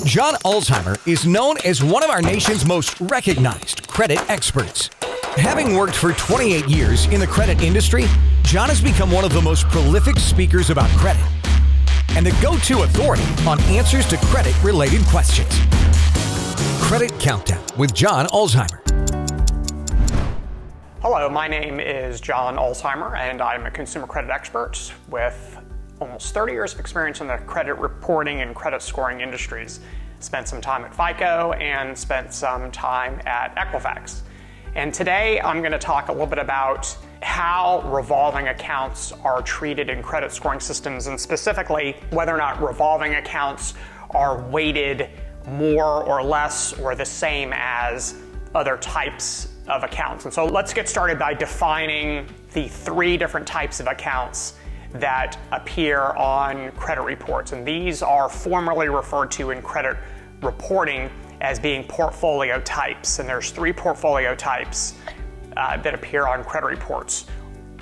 John Ulzheimer is known as one of our nation's most recognized credit experts. Having worked for 28 years in the credit industry, John has become one of the most prolific speakers about credit and the go-to authority on answers to credit-related questions. Credit Countdown with John Ulzheimer. Hello, my name is John Ulzheimer, and I'm a consumer credit expert with almost 30 years of experience in the credit reporting and credit scoring industries. Spent some time at FICO and spent some time at Equifax. And today I'm going to talk a little bit about how revolving accounts are treated in credit scoring systems, and specifically whether or not revolving accounts are weighted more or less or the same as other types of accounts. And so let's get started by defining the three different types of accounts that appear on credit reports. And these are formally referred to in credit reporting as being portfolio types. And there's three portfolio types that appear on credit reports: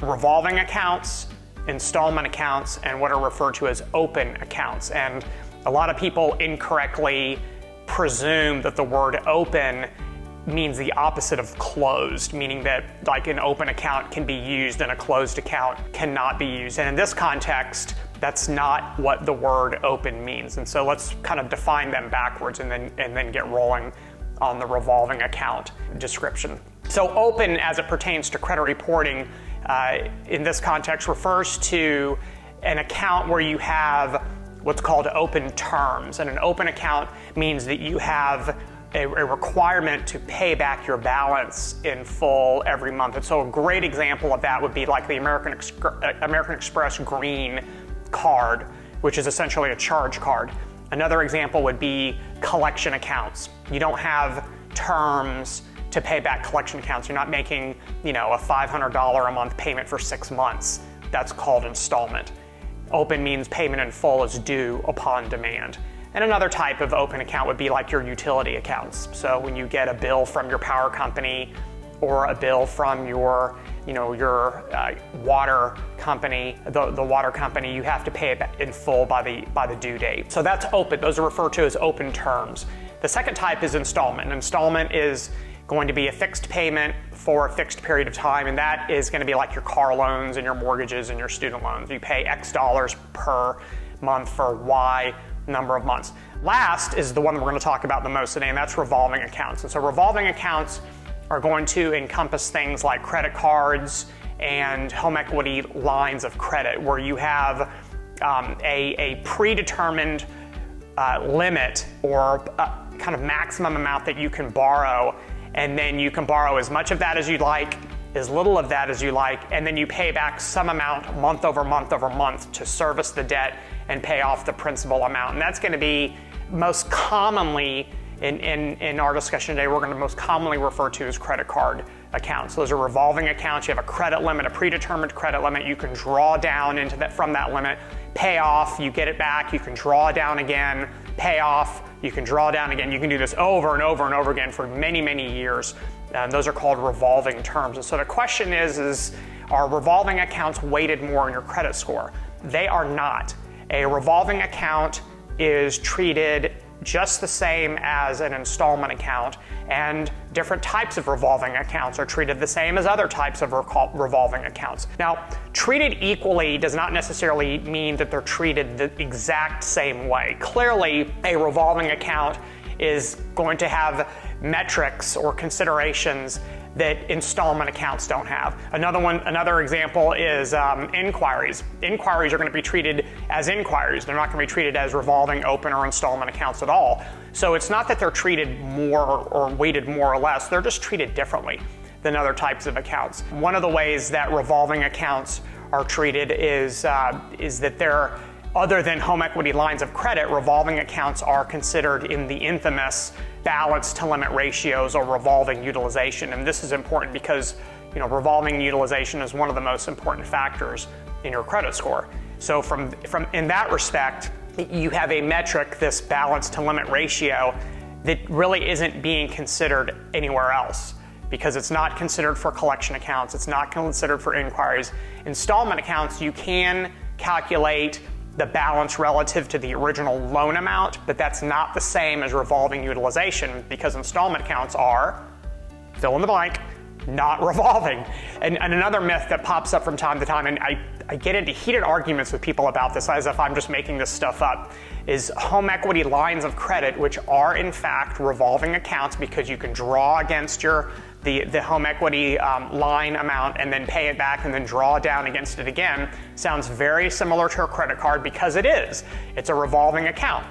revolving accounts, installment accounts, and what are referred to as open accounts. And a lot of people incorrectly presume that the word open means the opposite of closed, meaning that like an open account can be used and a closed account cannot be used. And in this context, that's not what the word open means. And so let's kind of define them backwards and then get rolling on the revolving account description. So open, as it pertains to credit reporting, in this context refers to an account where you have what's called open terms. And an open account means that you have a requirement to pay back your balance in full every month. And so a great example of that would be like the American Express Green card, which is essentially a charge card. Another example would be collection accounts. You don't have terms to pay back collection accounts. You're not making, a $500 a month payment for 6 months. That's called installment. Open means payment in full is due upon demand. And another type of open account would be like your utility accounts. So when you get a bill from your power company or a bill from your water company, the water company, you have to pay it in full by the due date. So that's open. Those are referred to as open terms. The second type is installment. Installment is going to be a fixed payment for a fixed period of time, and that is going to be like your car loans and your mortgages and your student loans. You pay X dollars per month for Y number of months. Last is the one that we're going to talk about the most today, and that's revolving accounts. And so revolving accounts are going to encompass things like credit cards and home equity lines of credit, where you have a predetermined limit or kind of maximum amount that you can borrow, and then you can borrow as much of that as you'd like, as little of that as you like, and then you pay back some amount month over month over month to service the debt and pay off the principal amount. And that's going to be most commonly, in our discussion today, we're going to most commonly refer to as credit card accounts. Those are revolving accounts. You have a credit limit, a predetermined credit limit. You can draw down into that from that limit, pay off, you get it back, you can draw down again, pay off, you can draw down again. You can do this over and over and over again for many, many years. Those are called revolving terms. And so the question is are revolving accounts weighted more in your credit score? They are not. A revolving account is treated just the same as an installment account, and different types of revolving accounts are treated the same as other types of revolving accounts. Now, treated equally does not necessarily mean that they're treated the exact same way. Clearly, a revolving account is going to have metrics or considerations that installment accounts don't have. Another example is inquiries. Inquiries are going to be treated as inquiries. They're not going to be treated as revolving, open, or installment accounts at all. So it's not that they're treated more or weighted more or less. They're just treated differently than other types of accounts. One of the ways that revolving accounts are treated is that they're, other than home equity lines of credit, revolving accounts are considered in the infamous balance to limit ratios or revolving utilization. And this is important because revolving utilization is one of the most important factors in your credit score. So from in that respect, you have a metric, this balance to limit ratio, that really isn't being considered anywhere else, because it's not considered for collection accounts, it's not considered for inquiries. Installment accounts, you can calculate the balance relative to the original loan amount, but that's not the same as revolving utilization because installment accounts are, fill in the blank, not revolving. And another myth that pops up from time to time, and I get into heated arguments with people about this as if I'm just making this stuff up, is home equity lines of credit, which are in fact revolving accounts because you can draw against the home equity line amount and then pay it back and then draw down against it again. Sounds very similar to a credit card because it is. It's a revolving account.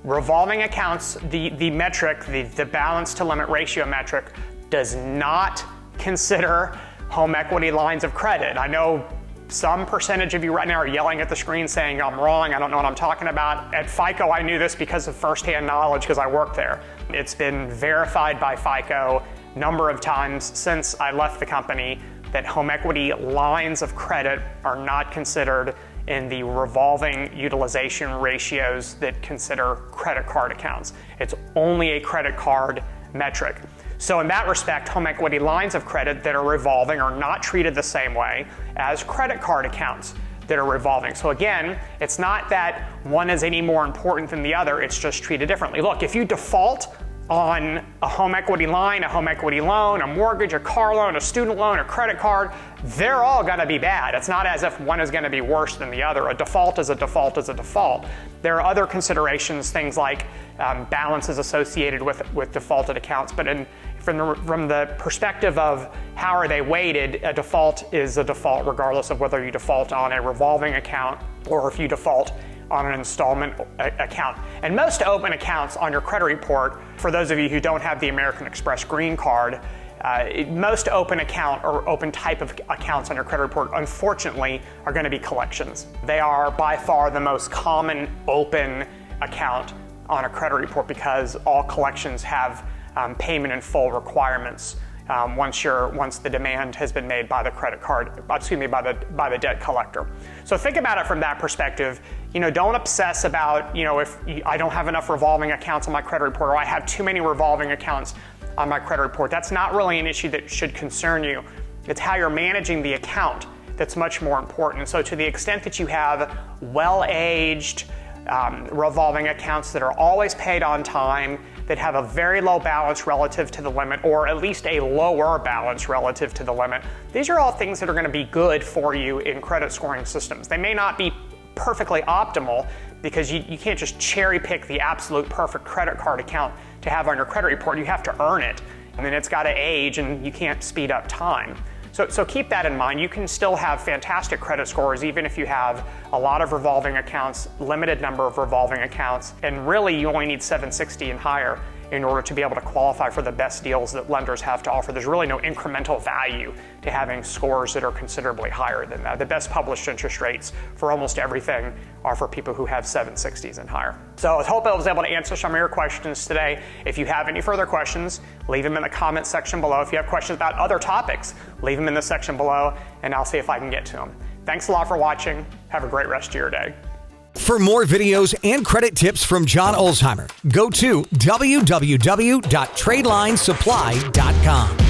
Revolving accounts, the metric, the balance to limit ratio metric, does not consider home equity lines of credit. I know some percentage of you right now are yelling at the screen saying I'm wrong, I don't know what I'm talking about. At FICO, I knew this because of firsthand knowledge because I worked there. It's been verified by FICO a number of times since I left the company that home equity lines of credit are not considered in the revolving utilization ratios that consider credit card accounts. It's only a credit card metric. So in that respect, home equity lines of credit that are revolving are not treated the same way as credit card accounts that are revolving. So again, it's not that one is any more important than the other, it's just treated differently. Look, if you default on a home equity line, a home equity loan, a mortgage, a car loan, a student loan, a credit card, they're all gonna be bad. It's not as if one is gonna be worse than the other. A default is a default is a default. There are other considerations, things like balances associated with defaulted accounts, but from the perspective of how are they weighted, a default is a default regardless of whether you default on a revolving account or if you default on an installment account. And most open accounts on your credit report, for those of you who don't have the American Express green card, most open account or open type of accounts on your credit report, unfortunately, are going to be collections. They are by far the most common open account on a credit report because all collections have payment in full requirements once the demand has been made by the by the debt collector. So think about it from that perspective. Don't obsess about, if I don't have enough revolving accounts on my credit report or I have too many revolving accounts on my credit report. That's not really an issue that should concern you. It's how you're managing the account that's much more important. So to the extent that you have well-aged revolving accounts that are always paid on time, that have a very low balance relative to the limit, or at least a lower balance relative to the limit, these are all things that are going to be good for you in credit scoring systems. They may not be perfectly optimal because you can't just cherry pick the absolute perfect credit card account to have on your credit report. You have to earn it, and then it's got to age, and you can't speed up time. So keep that in mind. You can still have fantastic credit scores even if you have a lot of revolving accounts, limited number of revolving accounts, and really you only need 760 and higher in order to be able to qualify for the best deals that lenders have to offer. There's really no incremental value to having scores that are considerably higher than that. The best published interest rates for almost everything are for people who have 760s and higher. So I hope I was able to answer some of your questions today. If you have any further questions, leave them in the comment section below. If you have questions about other topics, leave them in the section below and I'll see if I can get to them. Thanks a lot for watching. Have a great rest of your day. For more videos and credit tips from John Ulzheimer, go to www.tradelinesupply.com.